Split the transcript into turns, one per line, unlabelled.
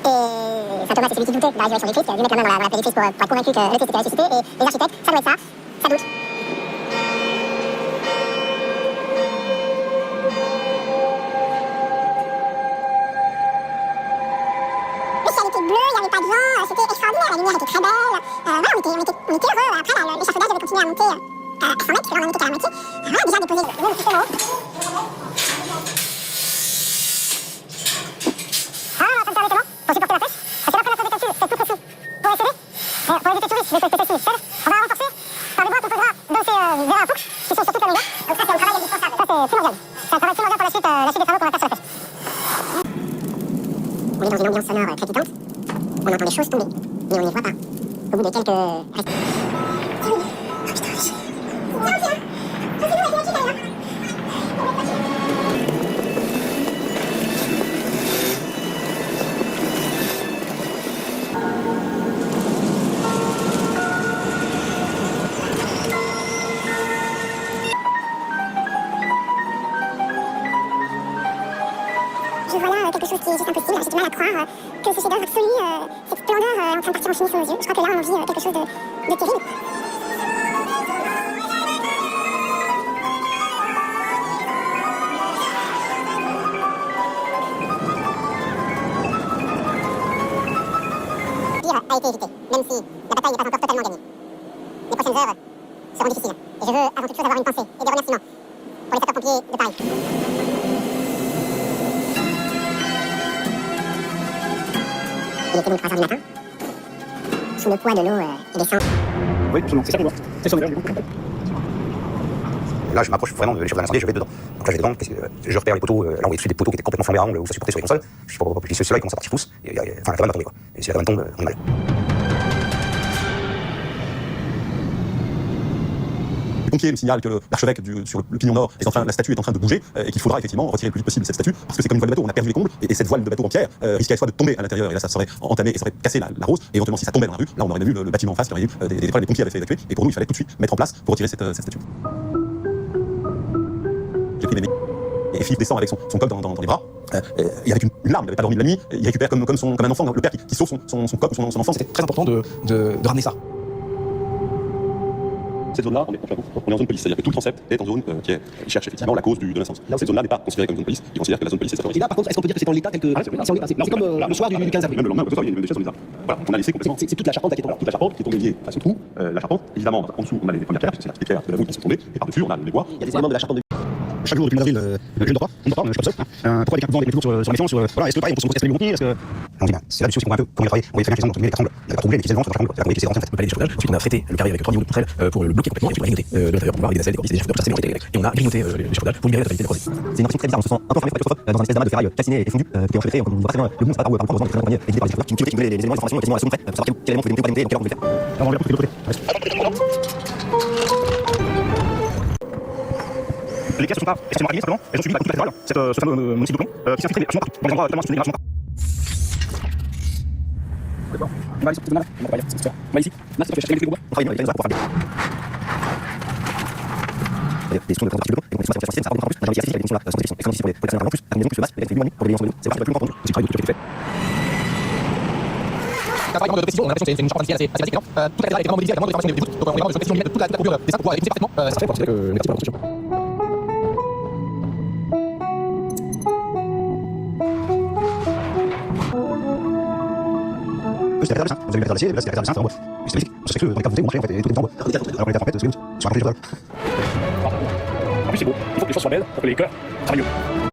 Et saint Thomas, c'est celui qui doutait de la résurrection du Christ, lui mettre la main dans la plaie du Christ pour être convaincu que le Christ était ressuscité. Et les architectes, ça doit être ça, ça doute. Le ciel était bleu, il n'y avait pas de vent, c'était extraordinaire, la lumière était très belle. Voilà, on était heureux. Après, l'échafaudage avait continué à monter à 100 mètres, puis là on en était qu'à la moitié. Voilà, déjà déposé le petit haut. Ah, ça me permet pour supporter la pêche, parce que là, pour la calcul, c'est tout précis. Pour les CD, pour éviter tout risque de se tester seul, on va renforcer par le bois qu'on posera dans ces verres à fouque, qui sont sur toute la longueur. Donc ça, c'est un travail indispensable. Ça, c'est primordial. C'est un travail primordial pour la suite des travaux qu'on va faire sur la pêche. On est dans une ambiance sonore crépitante. On entend des choses tomber, mais on ne les voit pas. Au bout de quelques... Je vois là quelque chose qui est juste impossible. J'ai du mal à croire que ce chef-d'œuvre absolu, cette splendeur est en train de partir en chimie sous nos yeux. Je crois que là, on vit quelque chose de terrible. Le pire a été évité, même si la bataille n'est pas encore totalement gagnée. Les prochaines heures seront difficiles. Et je veux avant toute chose avoir une pensée et des remerciements pour les sapeurs-pompiers de Paris. Il était donc 3h du matin, sous le poids de l'eau et des sang.
Oui, absolument, c'est ça qu'on voit. C'est son du coup. Là, je m'approche vraiment de l'échelle de l'incendie, je vais dedans. Donc là, je vais dedans, je repère les poteaux. Là, on voyait dessus des poteaux qui étaient complètement flambés à angle, où ça supportait sur les consoles. Puis ceux-là, ils commencent à partir pouce. Enfin, la cabane va tomber, quoi. Et si la cabane tombe, on est mal.
Les pompiers me signalent que l'archevêque sur le pignon nord la statue est en train de bouger et qu'il faudra effectivement retirer le plus vite possible cette statue parce que c'est comme une voile de bateau, on a perdu les combles et cette voile de bateau en pierre risquait soit de tomber à l'intérieur et là ça serait entamé et ça aurait cassé la rose et éventuellement si ça tombait dans la rue, là on aurait vu le bâtiment en face, il y aurait eu des pompiers avaient fait évacuer et pour nous il fallait tout de suite mettre en place pour retirer cette statue. J'ai pris mes mains et Philippe descend avec son coq dans les bras et avec une larme, il n'avait pas dormi de la nuit, il récupère comme un enfant, le père qui sauve son coq ou son enfant. C'était très important de ramener ça. Cette zone-là, on est en zone police, c'est-à-dire que tout le transept est en zone qui cherche effectivement la cause de l'incendie. Cette zone-là n'est pas considérée comme zone police, ils considèrent que la zone police est sécurisée.
Et là, par contre, est-ce qu'on peut dire que c'est en l'état tel que si on est passé? C'est comme le soir du 15 avril.
Même le lendemain, il y a des chaises dans les arbres. Voilà, on a laissé complètement.
C'est toute la charpente qui est tombée.
Toute la charpente qui est tombée liée à ce trou. La charpente, évidemment, en dessous, on a les premières pierres, parce que c'est la petite pierre de la voûte qui sont tombées, et par-dessus, on a les bois.
Il y a des éléments de la charpente de...
Chaque jour depuis le mois d'avril, je ne dors pas, je suis comme ça. Pourquoi les cartes avec les toujours sur la maison, voilà, est-ce que pareil, on peut se les contenir, est-ce que... On dit bien, c'est là-dessus aussi qu'on voit un peu comment il a travaillé. On voyait très bien qu'ils ont les quatre angles. Il n'y avait pas trouvé les pieds de vent sur la chambre, il y avait les pieds en fait.
On a des échafaudages. Ensuite, on a traité le carré avec 3 niveaux de poutrelle pour le bloquer complètement et puis on a grignoté de l'intérieur pour pouvoir avec des nacelles, des cornices, des échafaudages, ça c'est mélangé et on a grignoté l'échafaudage pour libérer la totalité des procès. C'est une impression très bizarre, on se sent un peu enfermé dans un espèce d'amas de ferraille calciné et fondu qui est enchevêtré, on voit très bien le monde, c'est pas par où on est très bien évidé par les échafaudeurs qui voulaient les éléments d'information quasiment à la seconde près pour savoir quel élément pouvait démonter ou pas démonter, donc quelle heure on pouvait faire. Alors on va de l'autre côté. Les pièces ne sont pas extrêmement alignées simplement, elles ont subi la coupe latérale, ce fameux monoxyde de plomb qui s'est infiltré absolument partout, dans des endroits tellement abandonnés absolument partout. D'accord. On va ici, on va ici. Là, c'est chercher les bois. On travaille avec les pour faire des sons de particules de plomb, et donc les ça en plus, on a réussi à des sons là, sans détection, et pour les personnes en plus, la combinaison plus le masque, avec les pour les liens c'est pas le plus important, c'est le travail de fait. Un travail de précision, on a l'impression que c'est une charpente assez basique, non toute la cathédrale est vraiment mobilisée avec vraiment des voûtes, donc on est vraiment de précision de toute la courbure des seins pour pouvoir écouter parfaitement, ça fait pour considérer que le métier pour la construction. C'est la cathédrale vous avez la cathédrale d'acier, là c'est la cathédrale de Saint, en bois. C'est magnifique, on sait que dans les caves vous savez, on marchait, on fait tout en bois. Alors on était en fait, c'est sur un projet de en plus c'est beau, il faut que les choses soient belles pour que les cœurs travaillent mieux.